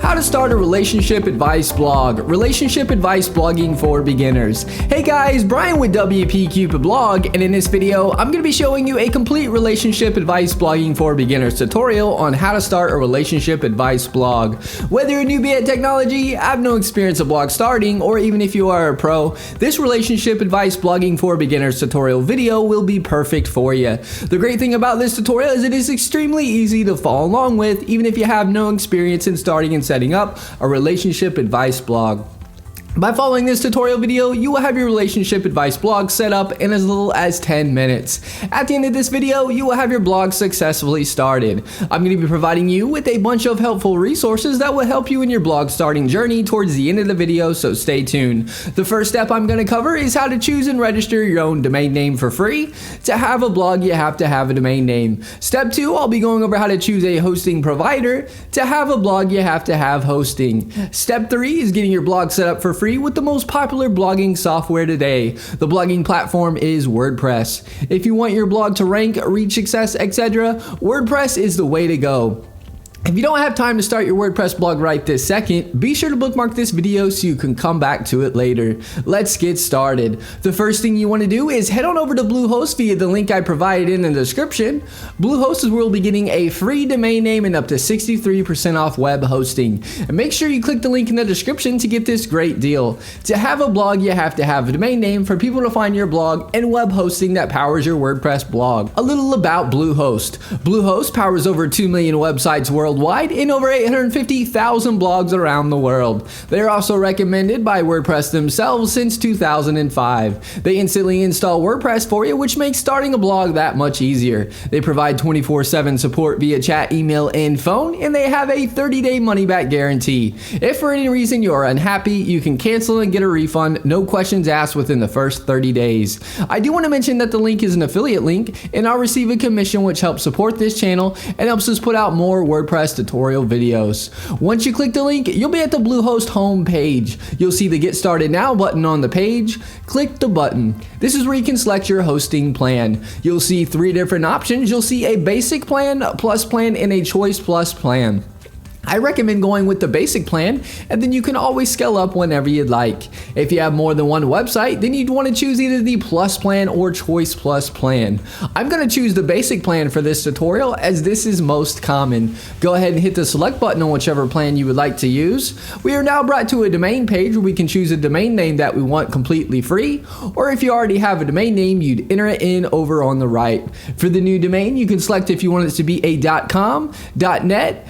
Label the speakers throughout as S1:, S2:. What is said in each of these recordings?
S1: How to start a relationship advice blog. Relationship advice blogging for beginners. Hey guys, Brian with WP Cupid Blog, and in this video, I'm going to be showing you a complete relationship advice blogging for beginners tutorial on how to start a relationship advice blog. Whether you're a newbie at technology, have no experience of blog starting, or even if you are a pro, this relationship advice blogging for beginners tutorial video will be perfect for you. The great thing about this tutorial is it is extremely easy to follow along with, even if you have no experience in starting and setting up a relationship advice blog. By following this tutorial video, you will have your relationship advice blog set up in as little as 10 minutes. At the end of this video, you will have your blog successfully started. I'm going to be providing you with a bunch of helpful resources that will help you in your blog starting journey towards the end of the video, so stay tuned. The first step I'm going to cover is how to choose and register your own domain name for free. To have a blog, you have to have a domain name. Step 2, I'll be going over how to choose a hosting provider. To have a blog, you have to have hosting. Step 3 is getting your blog set up for free with the most popular blogging software today. The blogging platform is WordPress. If you want your blog to rank, reach success, etc., WordPress is the way to go. If you don't have time to start your WordPress blog right this second, be sure to bookmark this video so you can come back to it later. Let's get started. The first thing you want to do is head on over to Bluehost via the link I provided in the description. Bluehost is where we'll be getting a free domain name and up to 63% off web hosting. And make sure you click the link in the description to get this great deal. To have a blog, you have to have a domain name for people to find your blog and web hosting that powers your WordPress blog. A little about Bluehost. Bluehost powers over 2 million websites worldwide in over 850,000 blogs around the world. They are also recommended by WordPress themselves since 2005. They instantly install WordPress for you, which makes starting a blog that much easier. They provide 24/7 support via chat, email, and phone, and they have a 30-day money-back guarantee. If for any reason you are unhappy, you can cancel and get a refund, no questions asked within the first 30 days. I do want to mention that the link is an affiliate link, and I'll receive a commission which helps support this channel and helps us put out more WordPress tutorial videos. Once you click the link, you'll be at the Bluehost home page. You'll see the Get Started Now button on the page. Click the button. This is where you can select your hosting plan. You'll see 3 different options. You'll see a basic plan, a plus plan, and a choice plus plan. I recommend going with the basic plan, and then you can always scale up whenever you'd like. If you have more than one website, then you'd want to choose either the plus plan or choice plus plan. I'm going to choose the basic plan for this tutorial as this is most common. Go ahead and hit the select button on whichever plan you would like to use. We are now brought to a domain page where we can choose a domain name that we want completely free, or if you already have a domain name, you'd enter it in over on the right. For the new domain, you can select if you want it to be a .com, .net,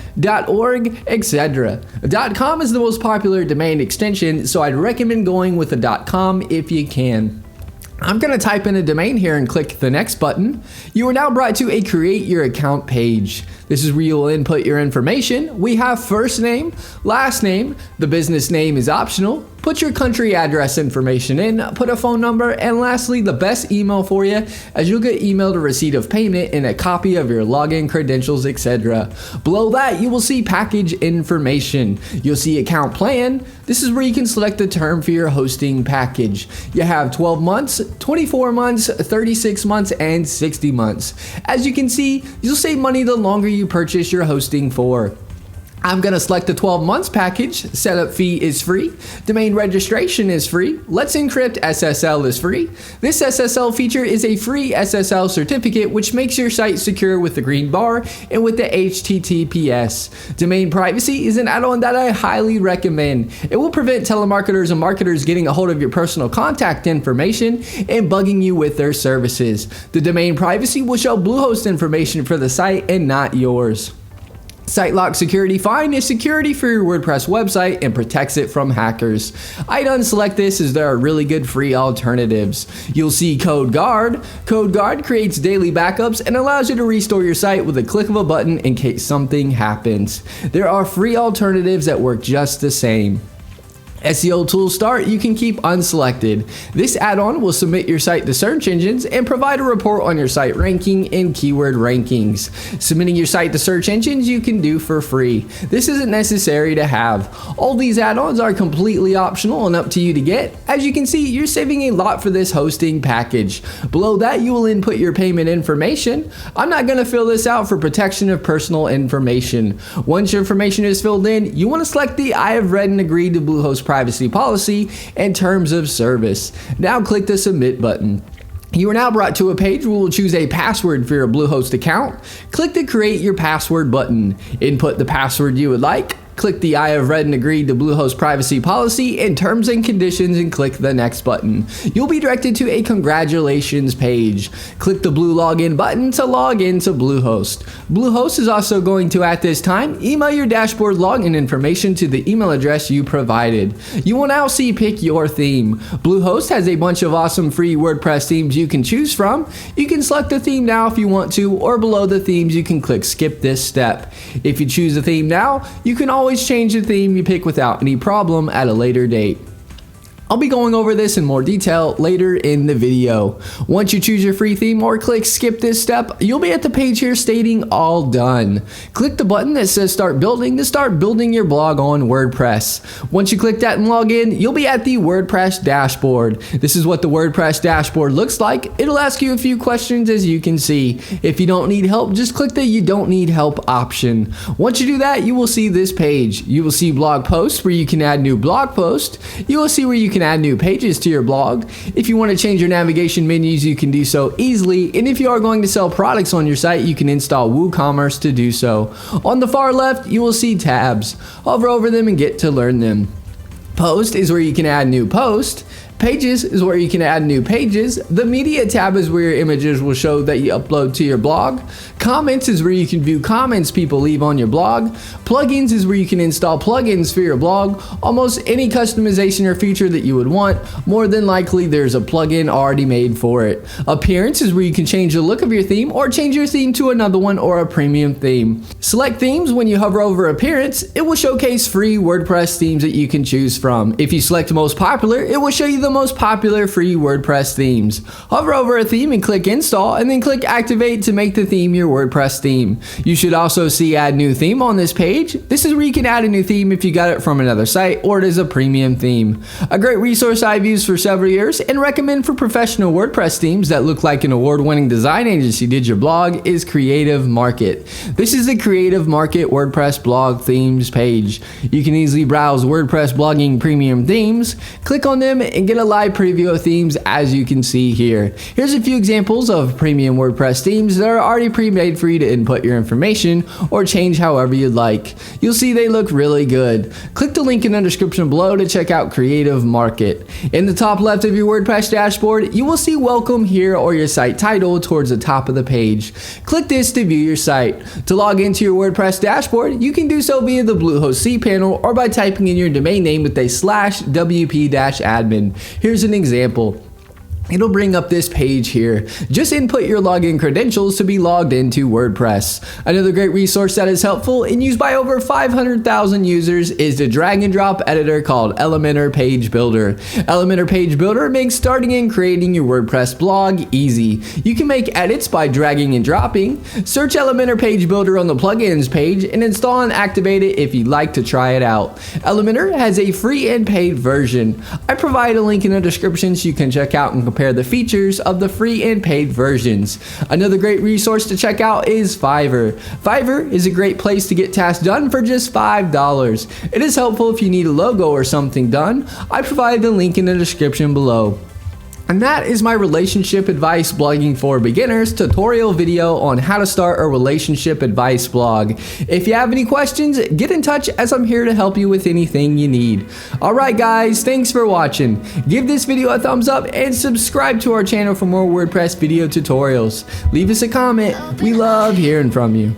S1: .org, etc. .com is the most popular domain extension, so I'd recommend going with a .com if you can. I'm going to type in a domain here and click the next button. You are now brought to a create your account page. This is where you will input your information. We have first name, last name, the business name is optional. Put your country address information in, put a phone number, and lastly, the best email for you, as you'll get emailed a receipt of payment and a copy of your login credentials, etc. Below that, you will see package information. You'll see account plan. This is where you can select the term for your hosting package. You have 12 months, 24 months, 36 months, and 60 months. As you can see, you'll save money the longer you purchase your hosting for. I'm going to select the 12 months package. Setup fee is free. Domain registration is free. Let's Encrypt SSL is free. This SSL feature is a free SSL certificate which makes your site secure with the green bar and with the HTTPS. Domain privacy is an add-on that I highly recommend. It will prevent telemarketers and marketers getting a hold of your personal contact information and bugging you with their services. The domain privacy will show Bluehost information for the site and not yours. SiteLock Security Find is security for your WordPress website and protects it from hackers. I'd unselect this as there are really good free alternatives. You'll see CodeGuard. CodeGuard creates daily backups and allows you to restore your site with a click of a button in case something happens. There are free alternatives that work just the same. SEO Tool Start you can keep unselected. This add-on will submit your site to search engines and provide a report on your site ranking and keyword rankings. Submitting your site to search engines you can do for free. This isn't necessary to have. All these add-ons are completely optional and up to you to get. As you can see, you're saving a lot for this hosting package. Below that, you will input your payment information. I'm not going to fill this out for protection of personal information. Once your information is filled in, you want to select the I have read and agreed to Bluehost privacy policy and terms of service. Now click the submit button. You are now brought to a page where we'll choose a password for your Bluehost account. Click the create your password button. Input the password you would like. Click the I have read and agreed to Bluehost privacy policy and terms and conditions and click the next button. You'll be directed to a congratulations page. Click the blue login button to log into Bluehost. Bluehost is also going to, at this time, email your dashboard login information to the email address you provided. You will now see pick your theme. Bluehost has a bunch of awesome free WordPress themes you can choose from. You can select the theme now if you want to, or below the themes you can click skip this step. If you choose a theme now, you can always change the theme you pick without any problem at a later date. I'll be going over this in more detail later in the video. Once you choose your free theme or click skip this step, you'll be at the page here stating all done. Click the button that says start building to start building your blog on WordPress. Once you click that and log in, you'll be at the WordPress dashboard. This is what the WordPress dashboard looks like. It'll ask you a few questions, as you can see. If you don't need help, just click the you don't need help option. Once you do that, you will see this page. You will see blog posts where you can add new blog posts. You will see where you can add new pages to your blog. If you want to change your navigation menus, you can do so easily. And if you are going to sell products on your site, you can install WooCommerce to do so. On the far left, you will see tabs. Hover over them and get to learn them. Post is where you can add new posts. Pages is where you can add new pages. The media tab is where your images will show that you upload to your blog. Comments is where you can view comments people leave on your blog. Plugins is where you can install plugins for your blog. Almost any customization or feature that you would want, more than likely there's a plugin already made for it. Appearance is where you can change the look of your theme or change your theme to another one or a premium theme. Select themes. When you hover over appearance, it will showcase free WordPress themes that you can choose from. If you select most popular, it will show you the most popular free WordPress themes. Hover over a theme and click install, and then click activate to make the theme your WordPress theme. You should also see add new theme on this page. This is where you can add a new theme if you got it from another site or it is a premium theme. A great resource I've used for several years and recommend for professional WordPress themes that look like an award-winning design agency did your blog is Creative Market. This is the Creative Market WordPress blog themes page. You can easily browse WordPress blogging premium themes, click on them, and get a live preview of themes, as you can see here. Here's a few examples of premium WordPress themes that are already pre-made for you to input your information or change however you'd like. You'll see they look really good. Click the link in the description below to check out Creative Market. In the top left of your WordPress dashboard, you will see welcome here or your site title towards the top of the page. Click this to view your site. To log into your WordPress dashboard, you can do so via the Bluehost cPanel or by typing in your domain name with a /wp-admin. Here's an example. It'll bring up this page here. Just input your login credentials to be logged into WordPress. Another great resource that is helpful and used by over 500,000 users is the drag and drop editor called Elementor Page Builder. Elementor Page Builder makes starting and creating your WordPress blog easy. You can make edits by dragging and dropping. Search Elementor Page Builder on the plugins page and install and activate it if you'd like to try it out. Elementor has a free and paid version. I provide a link in the description so you can check out and compare the features of the free and paid versions. Another great resource to check out is Fiverr. Fiverr is a great place to get tasks done for just $5. It is helpful if you need a logo or something done. I provide the link in the description below. And that is my relationship advice blogging for beginners tutorial video on how to start a relationship advice blog. If you have any questions, get in touch as I'm here to help you with anything you need. Alright guys, thanks for watching. Give this video a thumbs up and subscribe to our channel for more WordPress video tutorials. Leave us a comment. We love hearing from you.